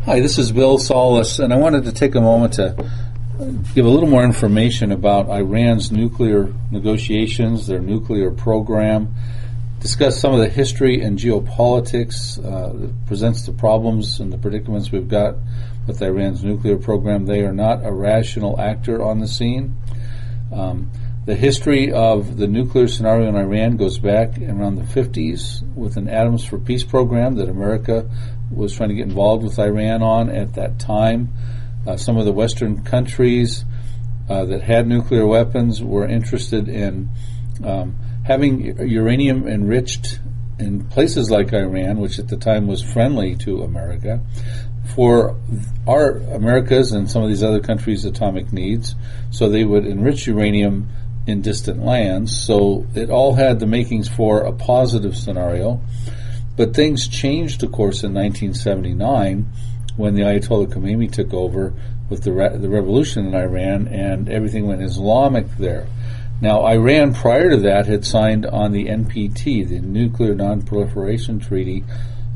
Hi, this is Bill Salus, and I wanted to take a moment to give a little more information about Iran's nuclear negotiations, their nuclear program, discuss some of the history and geopolitics that presents the problems and the predicaments we've got with Iran's nuclear program. They are not a rational actor on the scene. The history of the nuclear scenario in Iran goes back around the 50s with an Atoms for Peace program that America was trying to get involved with Iran on at that time. Some of the Western countries that had nuclear weapons were interested in having uranium enriched in places like Iran, which at the time was friendly to America, for our America's and some of these other countries' atomic needs. So they would enrich uranium in distant lands. So it all had the makings for a positive scenario. But things changed, of course, in 1979 when the Ayatollah Khomeini took over with the revolution in Iran, and everything went Islamic there. Now, Iran, prior to that, had signed on the NPT, the Nuclear Non-Proliferation Treaty,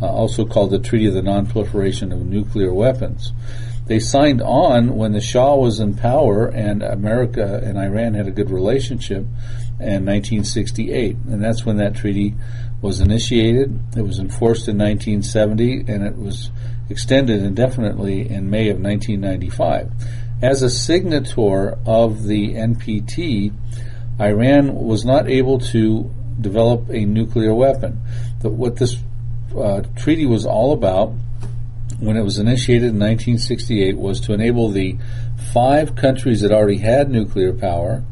also called the Treaty of the Non-Proliferation of Nuclear Weapons. They signed on when the Shah was in power and America and Iran had a good relationship in 1968, and that's when that treaty was initiated. It was enforced in 1970, and it was extended indefinitely in May of 1995. As a signator of the NPT, Iran was not able to develop a nuclear weapon. What this treaty was all about when it was initiated in 1968 was to enable the 5 countries that already had nuclear power,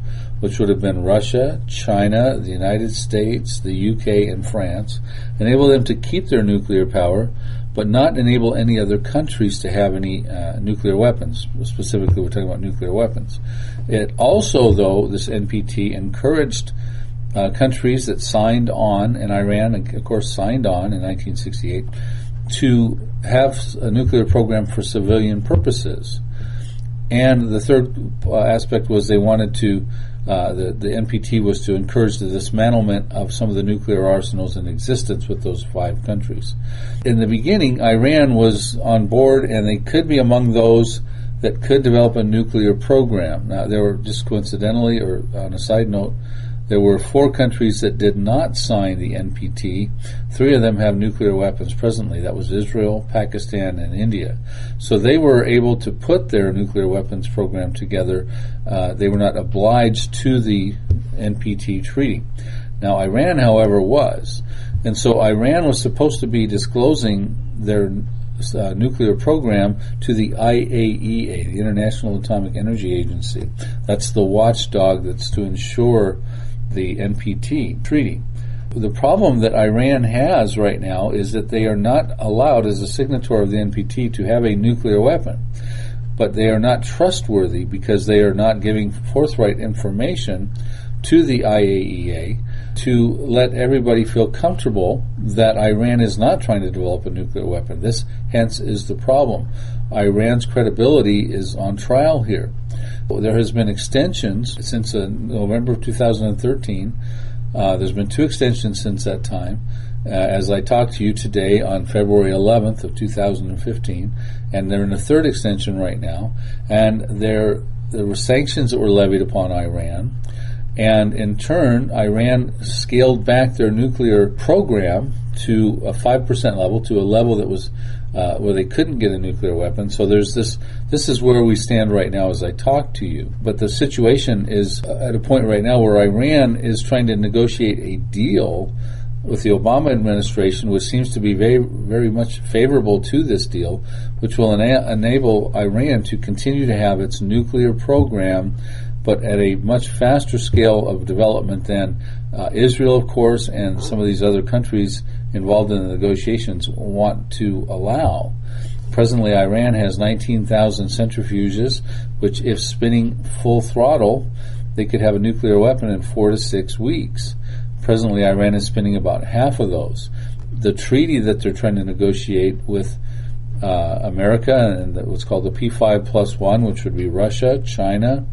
which would have been Russia, China, the United States, the UK, and France, enable them to keep their nuclear power, but not enable any other countries to have any nuclear weapons. Specifically, we're talking about nuclear weapons. It also, though, this NPT encouraged countries that signed on, and Iran, of course, signed on in 1968, to have a nuclear program for civilian purposes. And the third aspect was they wanted to, the NPT was to encourage the dismantlement of some of the nuclear arsenals in existence with those 5 countries. In the beginning, Iran was on board, and they could be among those that could develop a nuclear program. Now, there were, just coincidentally, or on a side note, there were 4 countries that did not sign the NPT. 3 of them have nuclear weapons presently. That was Israel, Pakistan, and India. So they were able to put their nuclear weapons program together. They were not obliged to the NPT treaty. Now, Iran, however, was. And so Iran was supposed to be disclosing their nuclear program to the IAEA, the International Atomic Energy Agency. That's the watchdog that's to ensure the NPT treaty. The problem that Iran has right now is that they are not allowed, as a signatory of the NPT, to have a nuclear weapon. But they are not trustworthy because they are not giving forthright information to the IAEA to let everybody feel comfortable that Iran is not trying to develop a nuclear weapon. This, hence, is the problem. Iran's credibility is on trial here. There has been extensions since November of 2013. There's been 2 extensions since that time. As I talk to you today on February 11th of 2015, and they're in a 3rd extension right now. And there were sanctions that were levied upon Iran, and in turn, Iran scaled back their nuclear program to a 5% level, to a level that was where they couldn't get a nuclear weapon. So there's this is where we stand right now as I talk to you. But the situation is at a point right now where Iran is trying to negotiate a deal with the Obama administration, which seems to be very, very much favorable to this deal, which will enable Iran to continue to have its nuclear program, but at a much faster scale of development than Israel, of course, and some of these other countries involved in the negotiations want to allow. Presently, Iran has 19,000 centrifuges, which, if spinning full throttle, they could have a nuclear weapon in 4 to 6 weeks. Presently, Iran is spinning about half of those. The treaty that they're trying to negotiate with America, and what's called the P5+1, which would be Russia, China,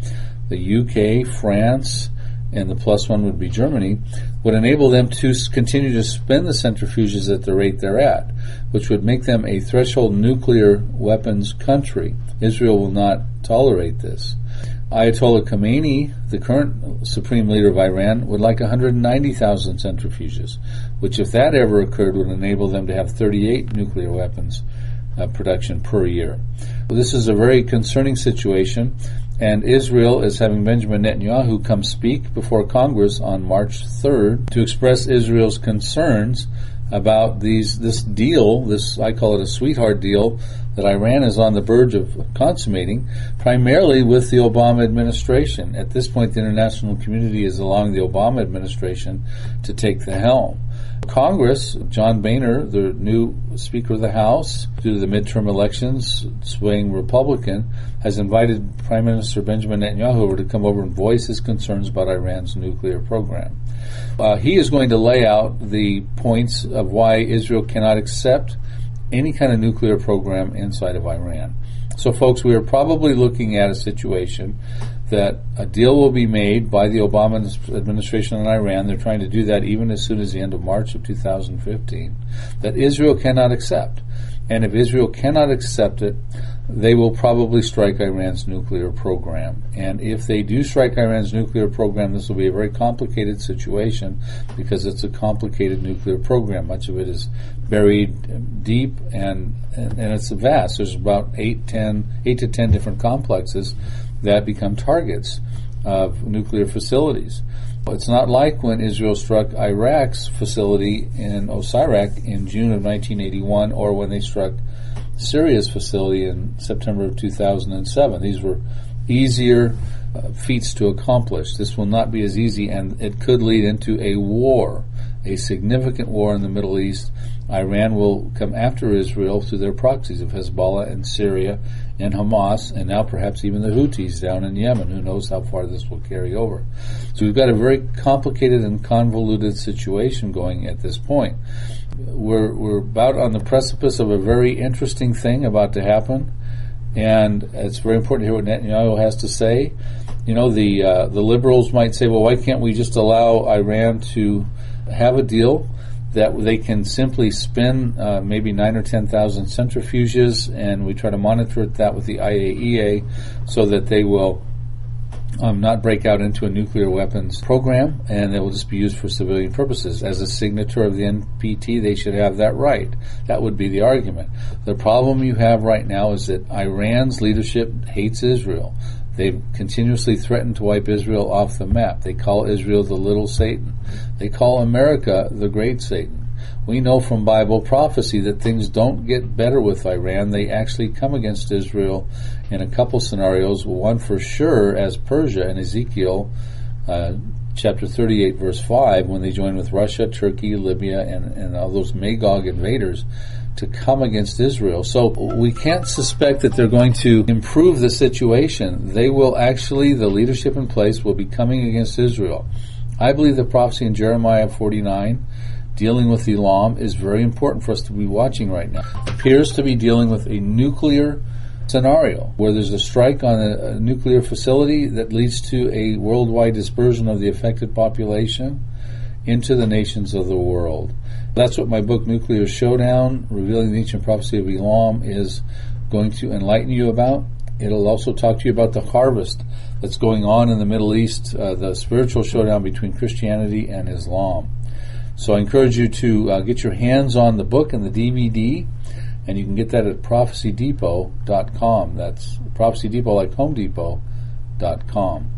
the UK, France, and the plus one would be Germany, would enable them to continue to spin the centrifuges at the rate they're at, which would make them a threshold nuclear weapons country. Israel will not tolerate this. Ayatollah Khomeini, the current supreme leader of Iran, would like 190,000 centrifuges, which, if that ever occurred, would enable them to have 38 nuclear weapons production per year. This is a very concerning situation, and Israel is having Benjamin Netanyahu come speak before Congress on March 3rd to express Israel's concerns about this deal, I call it a sweetheart deal, that Iran is on the verge of consummating, primarily with the Obama administration. At this point, the international community is allowing the Obama administration to take the helm. Congress, John Boehner, the new Speaker of the House, due to the midterm elections, swaying Republican, has invited Prime Minister Benjamin Netanyahu over to come over and voice his concerns about Iran's nuclear program. He is going to lay out the points of why Israel cannot accept any kind of nuclear program inside of Iran. So, folks, we are probably looking at a situation that a deal will be made by the Obama administration in Iran. They're trying to do that even as soon as the end of March of 2015, that Israel cannot accept. And if Israel cannot accept it, they will probably strike Iran's nuclear program. And if they do strike Iran's nuclear program, this will be a very complicated situation because it's a complicated nuclear program. Much of it is buried deep and it's vast. There's about 8 to 10 different complexes that become targets of nuclear facilities. It's not like when Israel struck Iraq's facility in Osirak in June of 1981 or when they struck Syria's facility in September of 2007. These were easier feats to accomplish. This will not be as easy, and it could lead into a war, a significant war in the Middle East. Iran will come after Israel through their proxies of Hezbollah and Syria and Hamas, and now perhaps even the Houthis down in Yemen. Who knows how far this will carry over. So we've got a very complicated and convoluted situation going at this point. We're about on the precipice of a very interesting thing about to happen, and it's very important to hear what Netanyahu has to say. You know, the liberals might say, well, why can't we just allow Iran to have a deal that they can simply spin maybe 9,000 or 10,000 centrifuges, and we try to monitor that with the IAEA so that they will not break out into a nuclear weapons program, and they will just be used for civilian purposes. As a signatory of the NPT, they should have that right. That would be the argument. The problem you have right now is that Iran's leadership hates Israel. They've continuously threatened to wipe Israel off the map. They call Israel the little Satan. They call America the great Satan. We know from Bible prophecy that things don't get better with Iran. They actually come against Israel in a couple scenarios, one for sure as Persia in Ezekiel chapter 38, verse 5, when they join with Russia, Turkey, Libya, and all those Magog invaders to come against Israel. So we can't suspect that they're going to improve the situation. They will actually, the leadership in place will be coming against Israel. I believe the prophecy in Jeremiah 49 dealing with Elam is very important for us to be watching right now. It appears to be dealing with a nuclear scenario where there's a strike on a nuclear facility that leads to a worldwide dispersion of the affected population into the nations of the world. That's what my book, Nuclear Showdown, Revealing the Ancient Prophecy of Elam, is going to enlighten you about. It'll also talk to you about the harvest that's going on in the Middle East, the spiritual showdown between Christianity and Islam. So I encourage you to get your hands on the book and the DVD, and you can get that at prophecydepot.com. That's Prophecy Depot, like Home Depot.com.